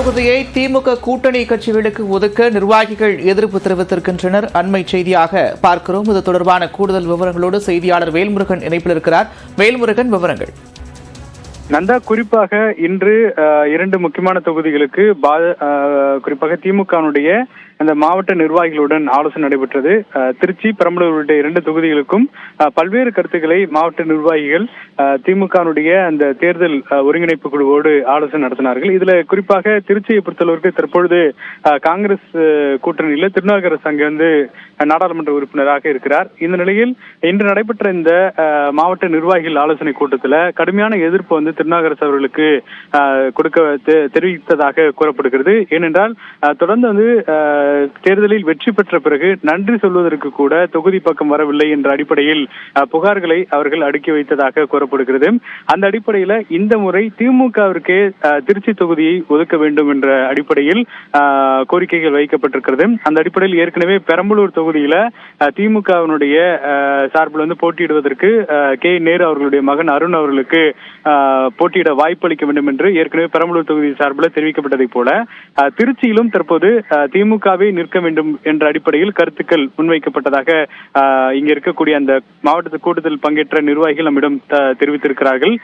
தொகுதியை திமுக கூட்டணி கட்சிகளுக்கு ஒதுக்க நிர்வாகிகள் எதிர்ப்பு தெரிவித்திருக்கின்றனர். அண்மை செய்தியாக பார்க்கிறோம். இது தொடர்பான கூடுதல் விவரங்களோடு செய்தியாளர் வேல்முருகன் இணைப்பில் இருக்கிறார். வேல்முருகன், விவரங்கள். நந்தா, குறிப்பாக இன்று 2 முக்கியமான தொகுதிகளுக்கு குறிப்பாக திமுகவுடைய அந்த மாவட்ட நிர்வாகிகளுடன் ஆலோசனை நடைபெற்றது. திருச்சி, பெரம்பலூர் உள்ளிட்ட 2 தொகுதிகளுக்கும் பல்வேறு கருத்துக்களை மாவட்ட நிர்வாகிகள் திமுகவுடைய அந்த தேர்தல் ஒருங்கிணைப்பு குழுவோடு ஆலோசனை நடத்தினார்கள். இதுல குறிப்பாக திருச்சியை பொறுத்தளவிற்கு தற்பொழுது காங்கிரஸ் கூட்டணியில் திருநாவுக்கரசு அங்கே நாடாளுமன்ற உறுப்பினராக இருக்கிறார். இந்த நிலையில் இன்று நடைபெற்ற இந்த மாவட்ட நிர்வாகிகள் ஆலோசனை கூட்டத்தில் கடுமையான எதிர்ப்பு திருநாவுக்கரசு அவர்களுக்கு தெரிவித்ததாக கூறப்படுகிறது. ஏனென்றால் தொடர்ந்து தேர்தலில் வெற்றி பெற்ற பிறகு நன்றி சொல்வதற்கு கூட தொகுதி பக்கம் வரவில்லை என்ற அடிப்படையில் புகார்களை அவர்கள் அடுக்கி வைத்ததாக கூறப்படுகிறது. அந்த அடிப்படையில் இந்த முறை திமுகவிற்கே திருச்சி தொகுதியை ஒதுக்க வேண்டும் என்ற அடிப்படையில் கோரிக்கைகள் வைக்கப்பட்டிருக்கிறது. அந்த அடிப்படையில் ஏற்கனவே பெரம்பலூர் தொகுதியில திமுகவினுடைய சார்பில் போட்டியிடுவதற்கு கே நேரு அவர்களுடைய மகன் அருண் அவர்களுக்கு போட்டியிட வாய்ப்பளிக்க வேண்டும் என்று ஏற்கனவே பெரம்பலூர் தொகுதி சார்பில் தெரிவிக்கப்பட்டதை போல திருச்சியிலும் தற்போது திமுகவை நிற்க வேண்டும் என்ற அடிப்படையில் கருத்துக்கள் முன்வைக்கப்பட்டதாக இங்க இருக்கக்கூடிய அந்த மாவட்ட கூட்டத்தில் பங்கேற்ற நிர்வாகிகள் நம்மிடம் தெரிவித்திருக்கிறார்கள்.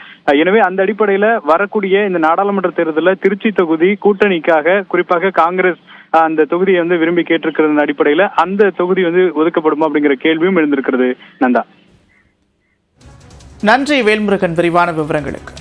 எனவே அந்த அடிப்படையில் வரக்கூடிய இந்த நாடாளுமன்ற தேர்தலில் திருச்சி தொகுதி கூட்டணிக்காக குறிப்பாக காங்கிரஸ் அந்த தொகுதியை விரும்பி கேட்டிருக்கிறது அடிப்படையில் அந்த தொகுதி ஒதுக்கப்படுமா அப்படிங்கிற கேள்வியும் எழுந்திருக்கிறது. நந்தா, நன்றி வேல்முருகன், விரிவான விவரங்களுக்கு.